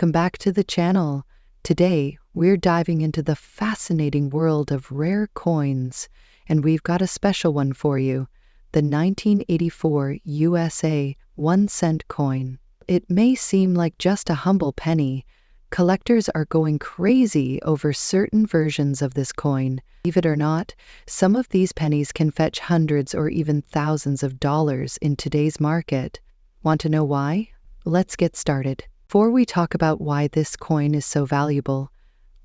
Welcome back to the channel. Today, we're diving into the fascinating world of rare coins, and we've got a special one for you, the 1984 USA 1-cent coin. It may seem like just a humble penny. Collectors are going crazy over certain versions of this coin. Believe it or not, some of these pennies can fetch hundreds or even thousands of dollars in today's market. Want to know why? Let's get started. Before we talk about why this coin is so valuable,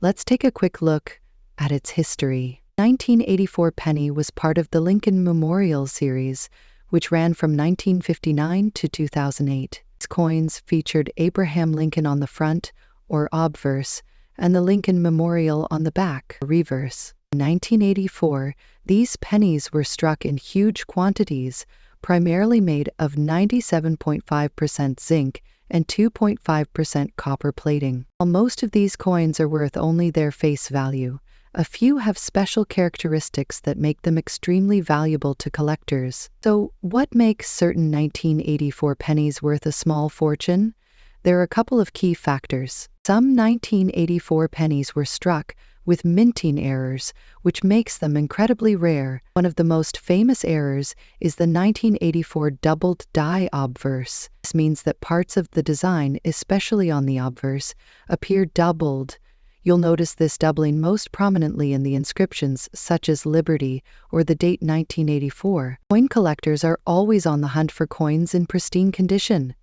let's take a quick look at its history. The 1984 penny was part of the Lincoln Memorial series, which ran from 1959 to 2008. These coins featured Abraham Lincoln on the front, or obverse, and the Lincoln Memorial on the back, reverse. In 1984, these pennies were struck in huge quantities, primarily made of 97.5% zinc and 2.5% copper plating. While most of these coins are worth only their face value, a few have special characteristics that make them extremely valuable to collectors. So, what makes certain 1984 pennies worth a small fortune? There are a couple of key factors. Some 1984 pennies were struck with minting errors, which makes them incredibly rare. One of the most famous errors is the 1984 doubled die obverse. This means that parts of the design, especially on the obverse, appear doubled. You'll notice this doubling most prominently in the inscriptions, such as Liberty or the date 1984. Coin collectors are always on the hunt for coins in pristine condition.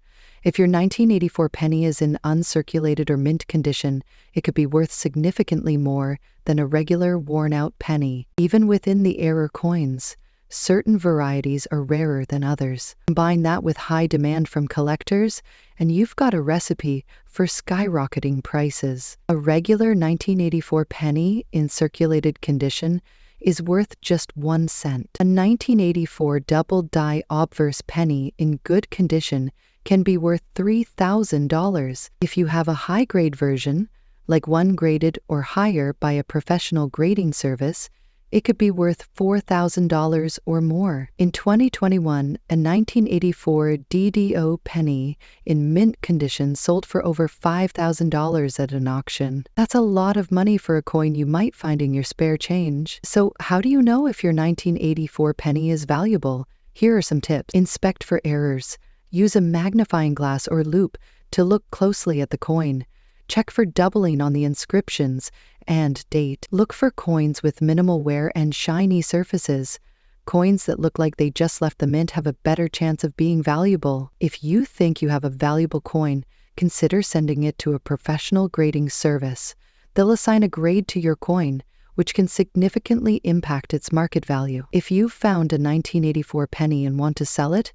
If your 1984 penny is in uncirculated or mint condition, it could be worth significantly more than a regular worn-out penny. Even within the error coins, certain varieties are rarer than others. Combine that with high demand from collectors, and you've got a recipe for skyrocketing prices. A regular 1984 penny in circulated condition is worth just 1 cent. A 1984 double die obverse penny in good condition can be worth $3,000. If you have a high-grade version, like one graded or higher by a professional grading service, it could be worth $4,000 or more. In 2021, a 1984 DDO penny in mint condition sold for over $5,000 at an auction. That's a lot of money for a coin you might find in your spare change. So how do you know if your 1984 penny is valuable? Here are some tips. Inspect for errors. Use a magnifying glass or loupe to look closely at the coin. Check for doubling on the inscriptions and date. Look for coins with minimal wear and shiny surfaces. Coins that look like they just left the mint have a better chance of being valuable. If you think you have a valuable coin, consider sending it to a professional grading service. They'll assign a grade to your coin, which can significantly impact its market value. If you've found a 1984 penny and want to sell it,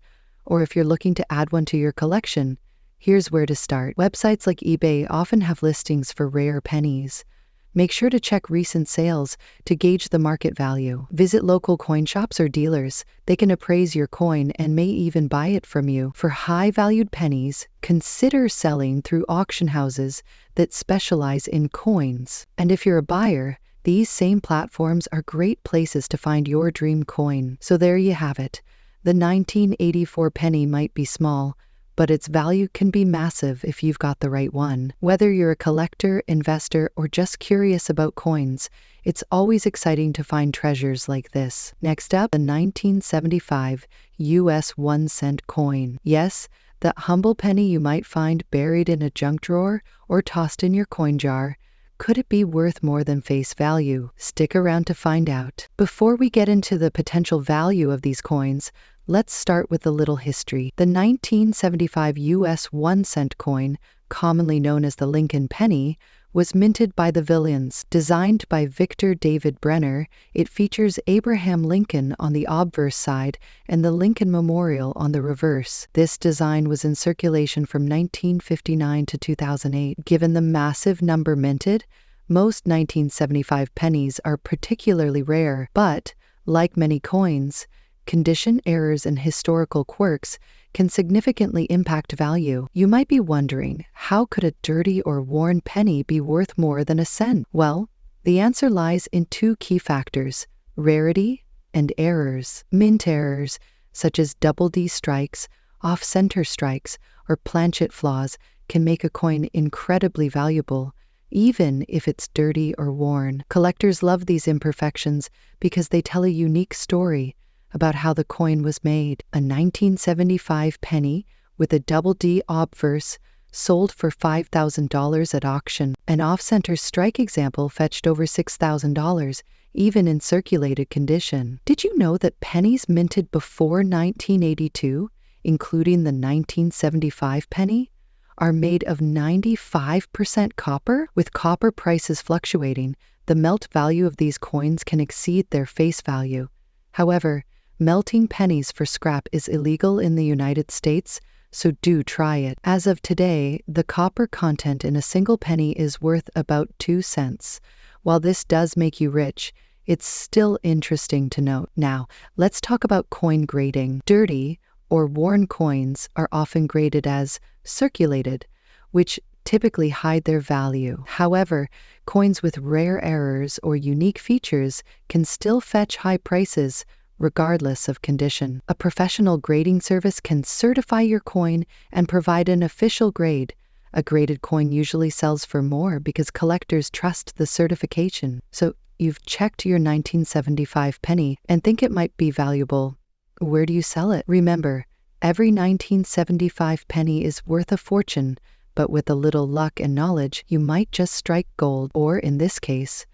or if you're looking to add one to your collection, here's where to start. Websites like eBay often have listings for rare pennies. Make sure to check recent sales to gauge the market value. Visit local coin shops or dealers. They can appraise your coin and may even buy it from you. For high-valued pennies, consider selling through auction houses that specialize in coins. And if you're a buyer, these same platforms are great places to find your dream coin. So there you have it. The 1984 penny might be small, but its value can be massive if you've got the right one. Whether you're a collector, investor, or just curious about coins, it's always exciting to find treasures like this. Next up, the 1975 US 1-cent coin. Yes, that humble penny you might find buried in a junk drawer or tossed in your coin jar. Could it be worth more than face value? Stick around to find out. Before we get into the potential value of these coins, let's start with a little history. The 1975 US 1-cent coin, commonly known as the Lincoln penny, was minted by the Villains. Designed by Victor David Brenner, it features Abraham Lincoln on the obverse side and the Lincoln Memorial on the reverse. This design was in circulation from 1959 to 2008. Given the massive number minted, most 1975 pennies are particularly rare, but, like many coins, condition errors and historical quirks can significantly impact value. You might be wondering, how could a dirty or worn penny be worth more than a cent? Well, the answer lies in two key factors: rarity and errors. Mint errors, such as double D strikes, off-center strikes, or planchet flaws, can make a coin incredibly valuable, even if it's dirty or worn. Collectors love these imperfections because they tell a unique story about how the coin was made. A 1975 penny with a double D obverse sold for $5,000 at auction. An off-center strike example fetched over $6,000, even in circulated condition. Did you know that pennies minted before 1982, including the 1975 penny, are made of 95% copper? With copper prices fluctuating, the melt value of these coins can exceed their face value. However, melting pennies for scrap is illegal in the United States, so do try it. As of today, the copper content in a single penny is worth about 2 cents. While this does make you rich, it's still interesting to note. Now, let's talk about coin grading. Dirty or worn coins are often graded as circulated, which typically hide their value. However, coins with rare errors or unique features can still fetch high prices regardless of condition. A professional grading service can certify your coin and provide an official grade. A graded coin usually sells for more because collectors trust the certification. So you've checked your 1975 penny and think it might be valuable. Where do you sell it? Remember, every 1975 penny is worth a fortune, but with a little luck and knowledge, you might just strike gold, or in this case,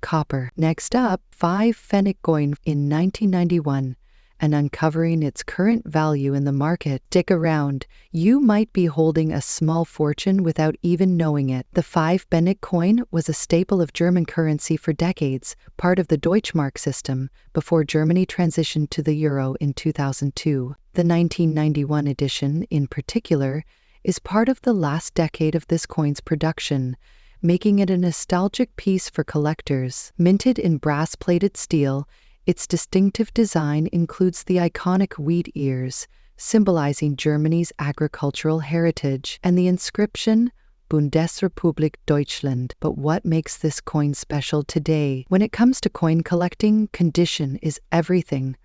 copper. Next up, 5 pfennig coin in 1991, and uncovering its current value in the market. Stick around. You might be holding a small fortune without even knowing it. The 5 pfennig coin was a staple of German currency for decades, part of the Deutschmark system, before Germany transitioned to the euro in 2002. The 1991 edition, in particular, is part of the last decade of this coin's production, making it a nostalgic piece for collectors. Minted in brass-plated steel, its distinctive design includes the iconic wheat ears, symbolizing Germany's agricultural heritage, and the inscription Bundesrepublik Deutschland. But what makes this coin special today? When it comes to coin collecting, condition is everything.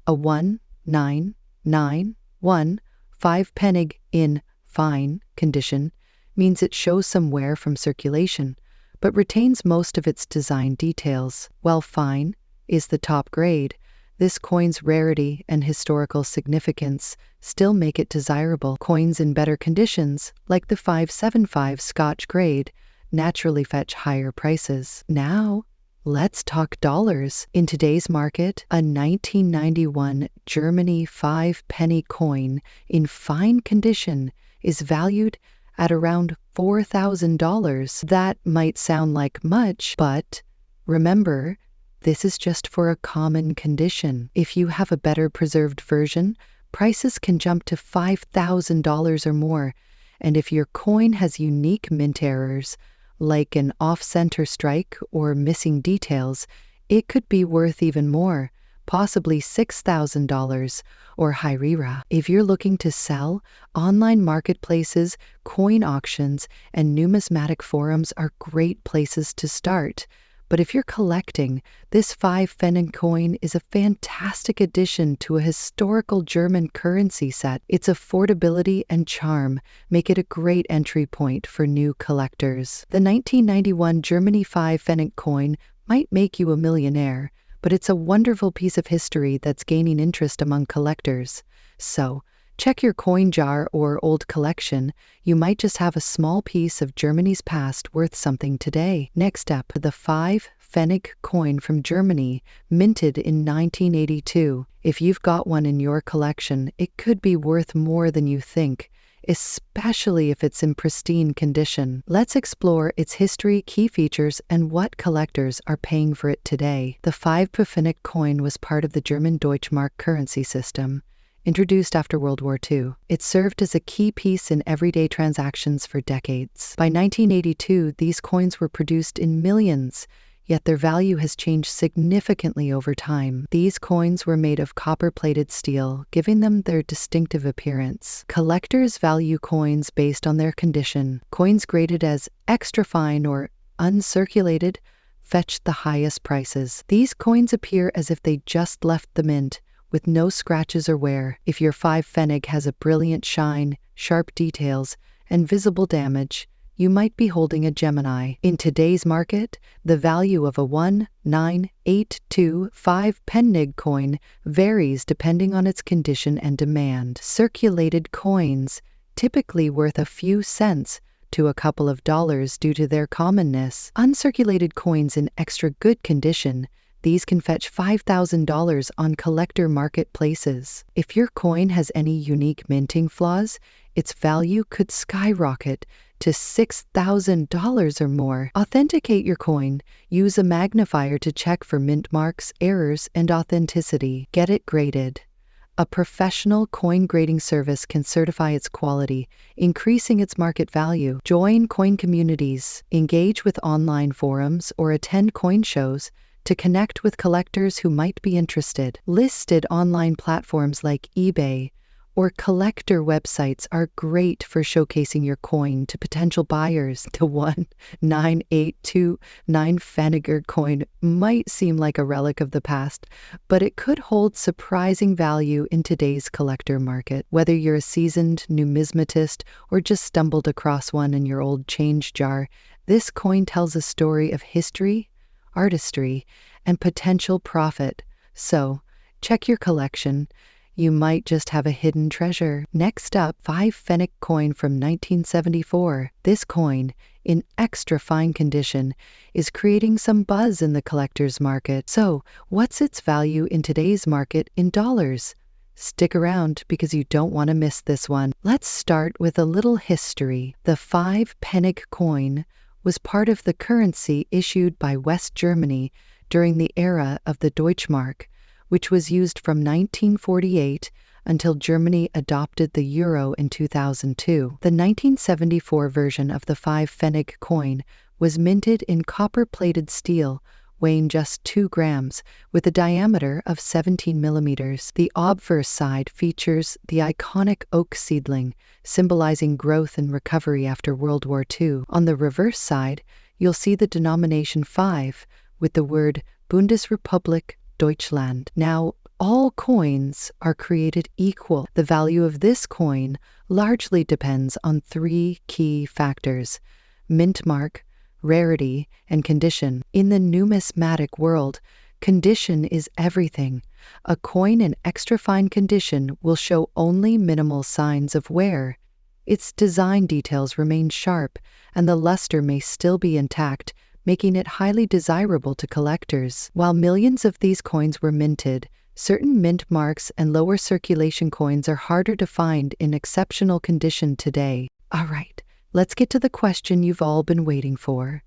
A 1991 5 pfennig in fine condition means it shows some wear from circulation, but retains most of its design details. While fine is the top grade, this coin's rarity and historical significance still make it desirable. Coins in better conditions, like the 575 Scotch grade, naturally fetch higher prices. Now, let's talk dollars. In today's market, a 1991 Germany 5 penny coin in fine condition is valued at around $4,000. That might sound like much, but remember, this is just for a common condition. If you have a better preserved version, prices can jump to $5,000 or more. And if your coin has unique mint errors, like an off-center strike or missing details, it could be worth even more, possibly $6,000 or higher. If you're looking to sell, online marketplaces, coin auctions, and numismatic forums are great places to start. But if you're collecting, this 5 pfennig coin is a fantastic addition to a historical German currency set. Its affordability and charm make it a great entry point for new collectors. The 1991 Germany 5 pfennig coin might make you a millionaire, but it's a wonderful piece of history that's gaining interest among collectors. So, check your coin jar or old collection. You might just have a small piece of Germany's past worth something today. Next up, the 5 pfennig coin from Germany, minted in 1982. If you've got one in your collection, it could be worth more than you think, especially if it's in pristine condition. Let's explore its history, key features, and what collectors are paying for it today. The 5 pfennig coin was part of the German Deutschmark currency system, introduced after World War II. It served as a key piece in everyday transactions for decades. By 1982, these coins were produced in millions, yet their value has changed significantly over time. These coins were made of copper-plated steel, giving them their distinctive appearance. Collectors value coins based on their condition. Coins graded as extra fine or uncirculated fetch the highest prices. These coins appear as if they just left the mint, with no scratches or wear. If your 5 pfennig has a brilliant shine, sharp details, and visible damage, you might be holding a Gemini. In today's market, the value of a 19825 pennig coin varies depending on its condition and demand. Circulated coins, typically worth a few cents to a couple of dollars due to their commonness. Uncirculated coins in extra good condition, these can fetch $5,000 on collector marketplaces. If your coin has any unique minting flaws, its value could skyrocket to $6,000 or more. Authenticate your coin. Use a magnifier to check for mint marks, errors, and authenticity. Get it graded. A professional coin grading service can certify its quality, increasing its market value. Join coin communities, engage with online forums, or attend coin shows to connect with collectors who might be interested. Listed online platforms like eBay or collector websites are great for showcasing your coin to potential buyers. The 19829 Feniger coin might seem like a relic of the past, but it could hold surprising value in today's collector market. Whether you're a seasoned numismatist or just stumbled across one in your old change jar, this coin tells a story of history, artistry, and potential profit. So, check your collection. You might just have a hidden treasure. Next up, 5 Pfennig coin from 1974. This coin, in extra fine condition, is creating some buzz in the collector's market. So, what's its value in today's market in dollars? Stick around because you don't want to miss this one. Let's start with a little history. The 5 Pfennig coin was part of the currency issued by West Germany during the era of the Deutschmark, which was used from 1948 until Germany adopted the euro in 2002. The 1974 version of the 5 Pfennig coin was minted in copper-plated steel, weighing just 2 grams, with a diameter of 17 millimeters. The obverse side features the iconic oak seedling, symbolizing growth and recovery after World War II. On the reverse side, you'll see the denomination 5 with the word Bundesrepublik Deutschland. Now, all coins are created equal. The value of this coin largely depends on 3 key factors: mint mark, rarity, and condition. In the numismatic world, condition is everything. A coin in extra fine condition will show only minimal signs of wear. Its design details remain sharp, and the luster may still be intact, making it highly desirable to collectors. While millions of these coins were minted, certain mint marks and lower circulation coins are harder to find in exceptional condition today. All right, let's get to the question you've all been waiting for.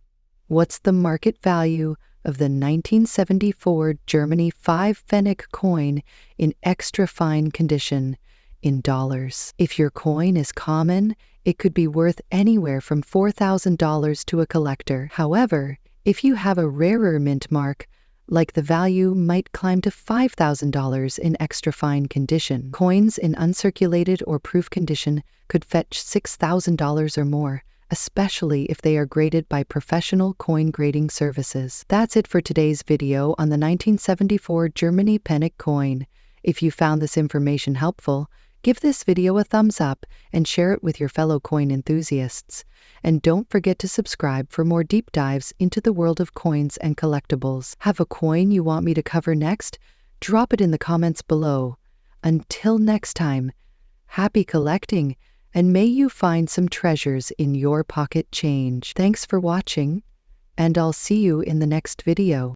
What's the market value of the 1974 Germany 5 Pfennig coin in extra fine condition in dollars? If your coin is common, it could be worth anywhere from $4,000 to a collector. However, if you have a rarer mint mark, the value might climb to $5,000 in extra fine condition. Coins in uncirculated or proof condition could fetch $6,000 or more, especially if they are graded by professional coin grading services. That's it for today's video on the 1974 Germany Pfennig coin. If you found this information helpful, give this video a thumbs up and share it with your fellow coin enthusiasts. And don't forget to subscribe for more deep dives into the world of coins and collectibles. Have a coin you want me to cover next? Drop it in the comments below. Until next time, happy collecting, and may you find some treasures in your pocket change. Thanks for watching, and I'll see you in the next video.